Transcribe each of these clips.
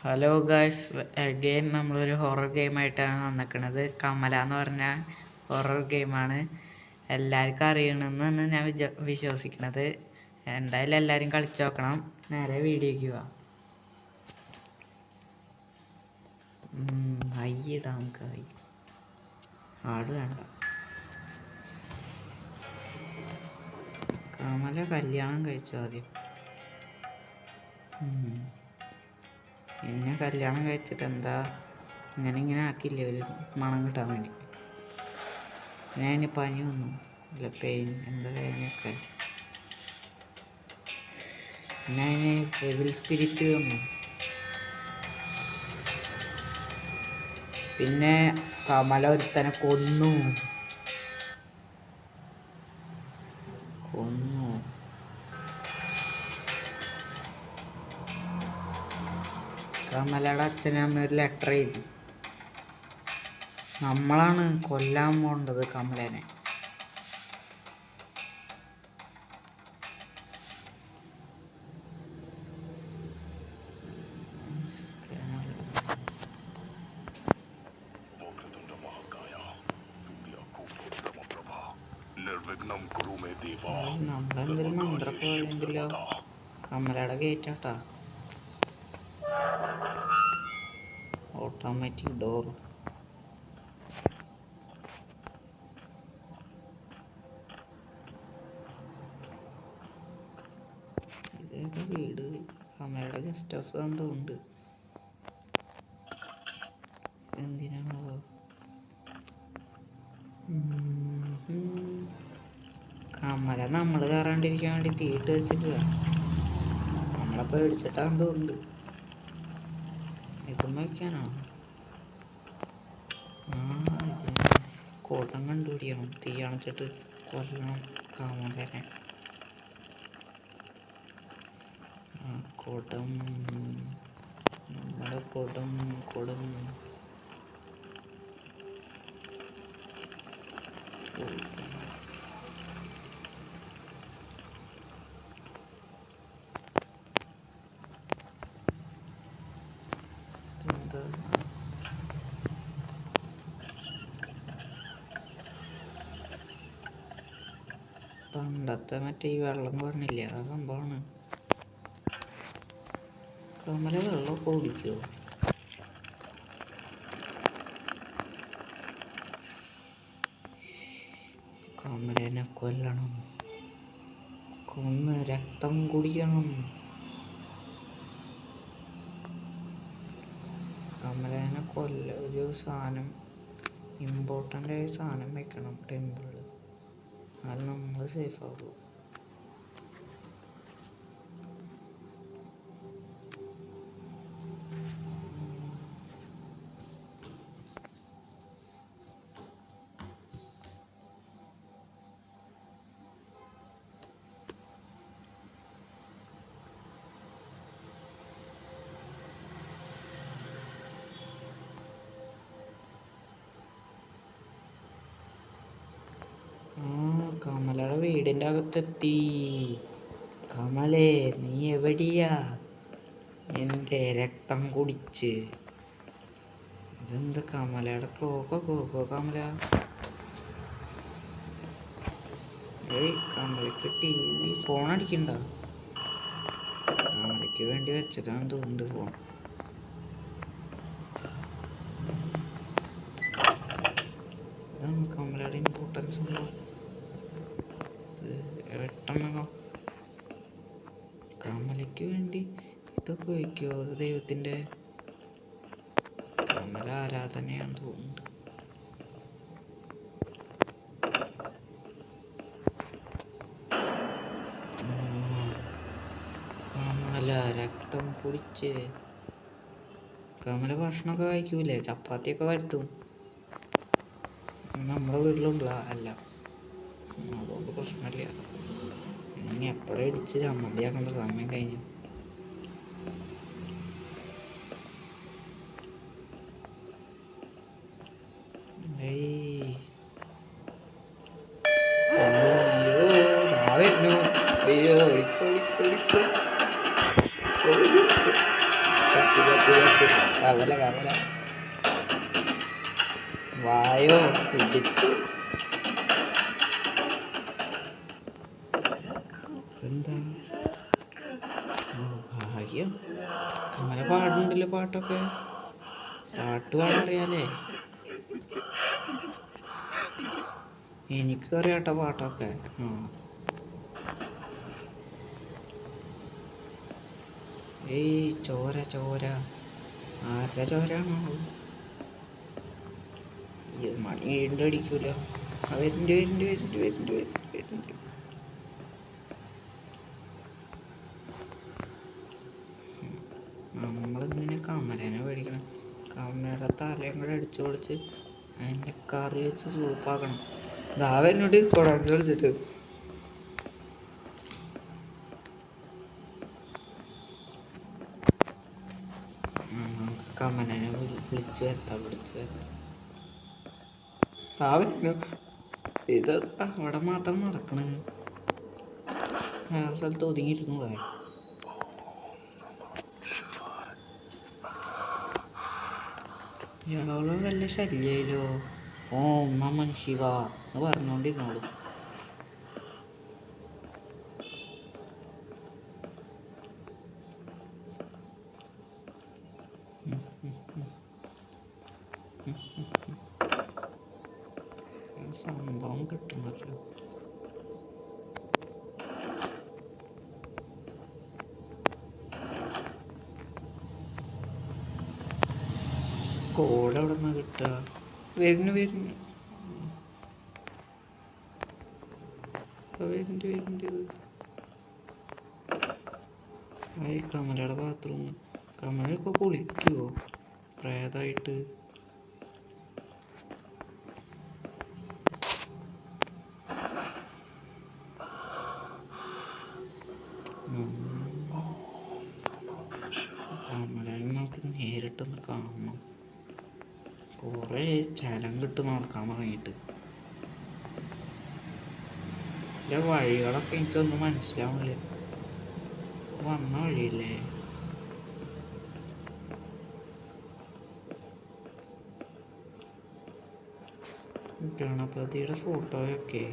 Hello guys, again നമ്മളൊരു horror ഗെയിമായിട്ടാണ് വന്നിരിക്കുന്നത്. കമല എന്ന് പറഞ്ഞ ഹൊറർ ഗെയിമാണ്. എല്ലാവർക്കും അറിയണമെന്നാണ് ഞാൻ വിശ്വസിക്കുന്നത്. എന്തായാലും എല്ലാവരും കളിച്ചു നോക്കണം. നേരെ വീഡിയോയ്ക്ക് പോവാം. ഹൈയിടാം നമുക്ക്. ആട് വേണ്ട. കമല കല്യാണം കഴിച്ചു ആദ്യം. പിന്നെ കല്യാണം കഴിച്ചിട്ട് എന്താ ഇങ്ങനെ ആക്കില്ലേ ഒരു മണം കിട്ടാൻ വേണ്ടി. പിന്നെ അതിന് പനി വന്നു, അല്ല പെയിൻ എന്താ കഴിഞ്ഞൊക്കെ. പിന്നെ അതിന് ഡെവിൽ സ്പിരിറ്റ് വന്നു. പിന്നെ കമല ഒരുത്തനെ കൊന്നു. കമലയുടെ അച്ഛനും അമ്മ ഒരു ലെറ്റർ എഴുതി. നമ്മളാണ് കൊല്ലാൻ പോണ്ടത് കമലനെ. നമ്മളെന്തെങ്കിലും മന്ത്രമൊക്കെ വേണമെങ്കിലോ. കമലയുടെ ഗേറ്റാട്ടാ, ഓട്ടോമാറ്റിക് ഡോർ. ഇതൊക്കെ വീട് കമലയുടെ ഗസ്റ്റ് ഹൗസ് എന്തോ ഉണ്ട്. എന്തിനാണോ കമല നമ്മൾ കയറാണ്ടിരിക്കാൻ വേണ്ടി തീട്ട് വെച്ചിട്ട് നമ്മളെ പേടിച്ചിട്ടാന്ന് തോന്നുന്നുണ്ട്. ഇതും വയ്ക്കാനാണോ? കുടം കണ്ടുപിടിക്കണം, തീ അണച്ചിട്ട് കൊല്ലണം കമലനെ. കുടം, നമ്മുടെ കുടം. പണ്ടത്തെ മറ്റേ ഈ വെള്ളം പറഞ്ഞില്ല, ആ സംഭവമാണ്. കമല വെള്ളമൊക്കെ കുടിക്കുമോ? കമലനെ കൊല്ലണം, കൊന്ന് രക്തം കുടിക്കണം. കമലനെ ഒരു സാധനം, ഇമ്പോർട്ടൻ്റ് ആയ സാധനം വെക്കണം ടെമ്പിളിൽ. അത് നമ്മൾ സേഫ് ആവുള്ളൂ. കമലയുടെ വീടിൻ്റെ അകത്തെത്തി. കമലേ, നീ എവിടെയാ? എൻ്റെ രക്തം കുടിച്ച്. ഇതെന്താ കമലയുടെ ക്ലോക്കോ കമല? കമലയ്ക്ക് TV ഫോൺ അടിക്കണ്ട. കമലയ്ക്ക് വേണ്ടി വെച്ചേക്കാന്ന് തോന്നുന്നുണ്ട് ഫോൺ. ഇതാണ് കമലയുടെ ഇമ്പോർട്ടൻസ്. കമലയ്ക്ക് വേണ്ടി ഇതൊക്കെ വയ്ക്കുമോ? ദൈവത്തിൻ്റെ കമല ആരാധനയാണെന്ന് തോന്നുന്നുണ്ട്. കമല രക്തം കുടിച്ച്. കമല ഭക്ഷണമൊക്കെ കഴിക്കൂലേ? ചപ്പാത്തിയൊക്കെ വരുത്തും. നമ്മുടെ വീട്ടിലുണ്ടല്ല, അല്ല, അതുകൊണ്ട് പ്രശ്നമില്ല. ഇനി എപ്പോഴും ഇടിച്ച് ചമ്മന്തിയാക്കേണ്ട സമയം കഴിഞ്ഞു. അയ്യോ, കവല കവല വായോ പിടിച്ചു. എന്താ ഭാഗ്യം. കമല പാടുന്നുണ്ടല്ലോ പാട്ടൊക്കെ. പാട്ട് പാടറിയാലേ? എനിക്ക് അറിയാട്ടോ പാട്ടൊക്കെ. ഏയ് ചോര ചോര, ആരുടെ ചോരാണോ? മണി വീണ്ടും അടിക്കൂല. വരുന്നുണ്ട് വരുന്നുണ്ട് വരുന്നുണ്ട് വരുന്നുണ്ട് വരുന്നുണ്ട് വരുന്നുണ്ട്. നമ്മളിങ്ങനെ കമലേനെ പേടിക്കണം. കമലയുടെ തലയും കൂടെ അടിച്ചു പൊളിച്ച് അതിൻ്റെ കറി വെച്ച് സൂപ്പാക്കണം. ഇതാ വരുന്നുണ്ട് കൊടക്കി കളിച്ചിട്ട്. കമലനെ വിളിച്ചു വരുത്താം ഇത് അവിടെ മാത്രം നടക്കണ്. വേറെ സ്ഥലത്ത് ഒതുങ്ങിയിരുന്നു പോയ. ഇയാള് വല്ല ശല്യായില്ലോ. ഓം നമഃ ശിവ എന്ന് പറഞ്ഞോണ്ടിരുന്നോളൂ. സംഭവം കിട്ടുന്നല്ലോ. കോഡ് എവിടെ നിന്നാ കിട്ടുക? വരുന്നു വരുന്നു ഈ കമലയുടെ ബാത്റൂം. കമലൊക്കെ കുളിക്കുവോ പ്രേതായിട്ട്? കമലനെ നമുക്ക് നേരിട്ടൊന്ന് കാണണം. കുറേ ചലം കിട്ടും നടക്കാൻ തുടങ്ങിയിട്ട്. ഇതിൻ്റെ വഴികളൊക്കെ എനിക്കൊന്നും മനസ്സിലാവില്ല. വന്ന വഴിയല്ലേ? ഗണപതിയുടെ ഫോട്ടോയൊക്കെ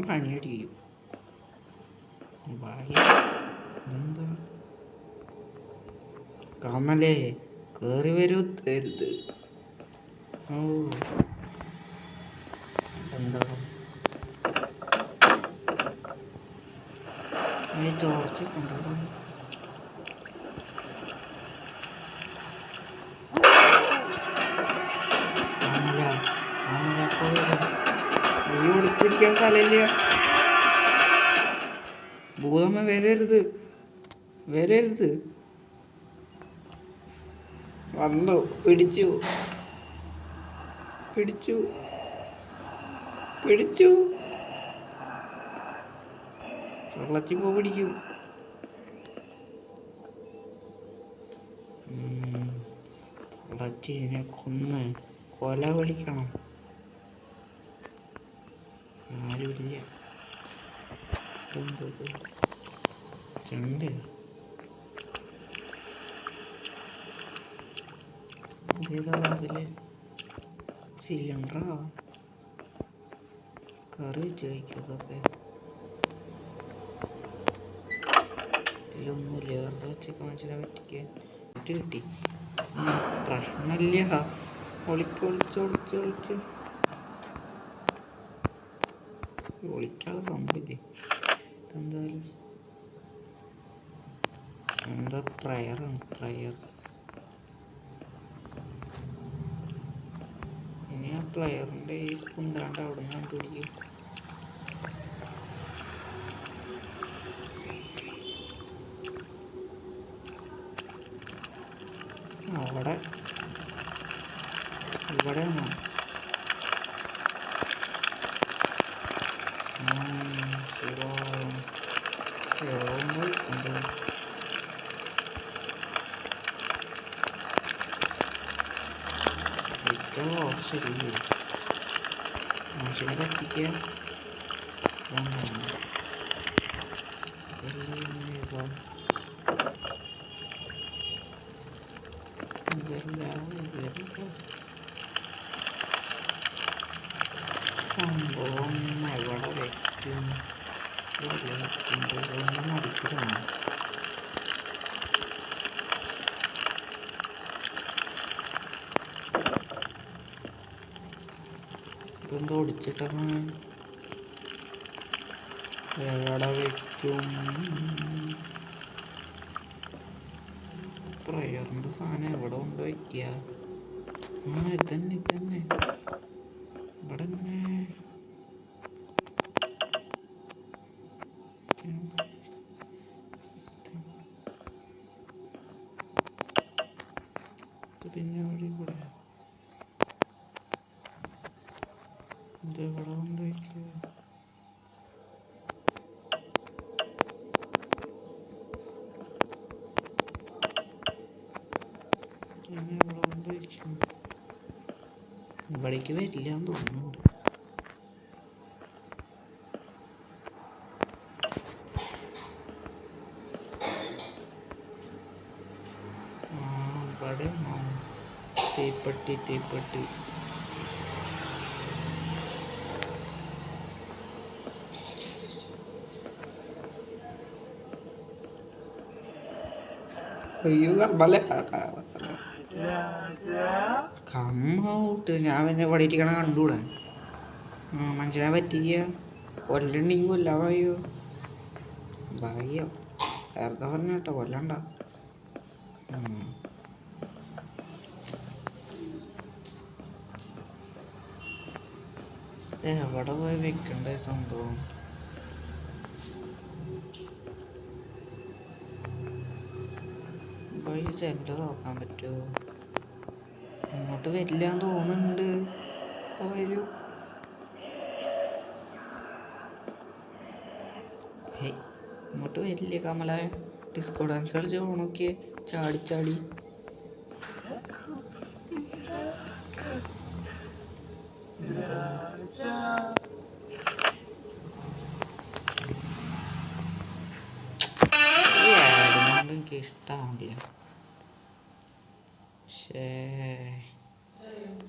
പണിയടിക്കും. എന്താ കമലേ കേറി വരുത്തരുത്. ഓ എന്താ ചോർച്ച കൊണ്ടോ? കമല കമല പോയി. നീ ഒളിച്ചിരിക്കാൻ സ്ഥലമില്ല. ഭൂതമ്മ വരരുത് വരരുത്. വന്നു പിടിച്ചു പിടിച്ചു പിടിച്ചു. വെള്ളച്ചിപ്പോ പിടിക്കും. വെള്ളച്ചിനെ കൊന്ന് കൊല വിളിക്കണം. ആരുമില്ല. എന്തത് ചെണ്ട്? അതേതാ അതില് സിലിണ്ടറാ? കറി വെച്ച് കഴിക്കുന്നതൊക്കെ ഇതിലൊന്നുമില്ല. വെറുതെ വെച്ചൊക്കെ മനുഷ്യനെ പറ്റിക്കാൻ കിട്ടി. പ്രശ്നമില്ല. ഒളിച്ച് ഒളിക്കാനുള്ള സംഭവമില്ലേ? എന്തായാലും എന്താ പ്രയറാണ് പ്രയർ. ഇനി ആ പ്ലെയറിൻ്റെ ഈ കുന്താണ്ട് അവിടെ നിന്ന് കണ്ടുപിടിക്കും. അവിടെ ഇവിടെയാണോ? ശരി മനുഷ്യനെ കത്തിക്കുക സംഭവം എവിടെ വെക്കും ഒന്നും അടിക്കലാണ്. ഇതെന്തോ ഒടിച്ചിട്ടാണ് എവിടെ വെക്കും? പ്രയറിൻ്റെ സാധനം എവിടെ കൊണ്ട് വയ്ക്കുക? ഇതന്നെ ഇവിടെ ഇങ്ങനെ പിന്നെ വഴി കൂടെ ഇതെവിടെ കൊണ്ട് വയ്ക്കുക? ഇവിടേക്ക് വരില്ല എന്ന് തോന്നുന്നുണ്ട്. ഇവിടെ തീപ്പെട്ടി അയ്യോ കമ്മൗട്ട് ഞാൻ പിന്നെ ഇവിടെ ഇരിക്കണ കണ്ടുകൂടാ. മനുഷ്യനെ പറ്റിയ കൊല്ലണ്ടെങ്കിൽ കൊല്ലാ ഭാഗ്യോ ഭാഗ്യം വേറെ പറഞ്ഞ കേട്ടോ കൊല്ലണ്ട. എവിടെ പോയി വെക്കണ്ട സംഭവം? വഴി ചെൻ്റെ നോക്കാൻ പറ്റുമോ? ഇങ്ങോട്ട് വരില്ല എന്ന് തോന്നുന്നുണ്ട്. പോയാലും ഇങ്ങോട്ട് വരില്ലേ കമല? ഡിസ്കോ ഡാൻസ് കളിച്ച് ഓണൊക്കെ ചാടി എനിക്ക് ഇഷ്ടമാവില്ല. പക്ഷേ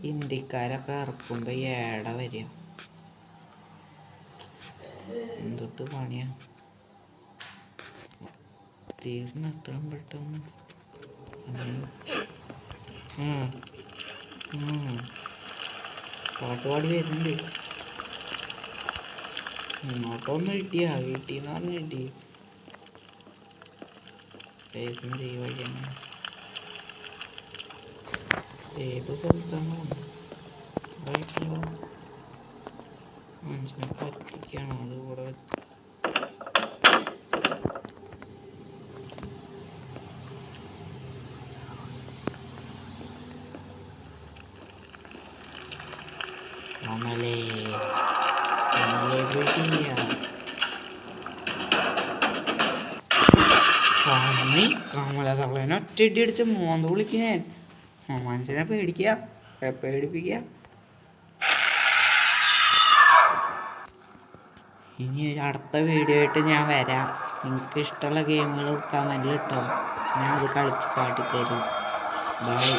ഹിന്ദിക്കാരൊക്കെ ഇറക്കുമ്പോൾ ഏട വരിക എന്തൊട്ട് പണിയാ? തീർന്ന് എത്രയും പെട്ടെന്ന് പാട്ടുപാടി വരുന്നുണ്ട്. ഇങ്ങോട്ടൊന്ന് കിട്ടിയ വീട്ടിൽ നിന്ന് പറഞ്ഞ് കിട്ടി. വഴിയാണ് ഏത് സ്ഥലത്താണ് വഴിക്കുള്ള മനുഷ്യനെ പറ്റിക്കാണോ? അത് കൂടെ വെച്ച് കമലേ കമല തള്ളേനെ ഒറ്റയടി അടിച്ച് മോന്ത വിളിക്കുന്നേ. മനുഷ്യനെ പേടിപ്പിക്കുക. ഇനി ഒരു അടുത്ത വീഡിയോ ആയിട്ട് ഞാൻ വരാം. നിങ്ങൾക്ക് ഇഷ്ടമുള്ള ഗെയിമുകൾ കമൻറ്റിൽ ഇട്ടോ, ഞാൻ അത് കളിച്ച് കാട്ടിത്തരും. ബൈ.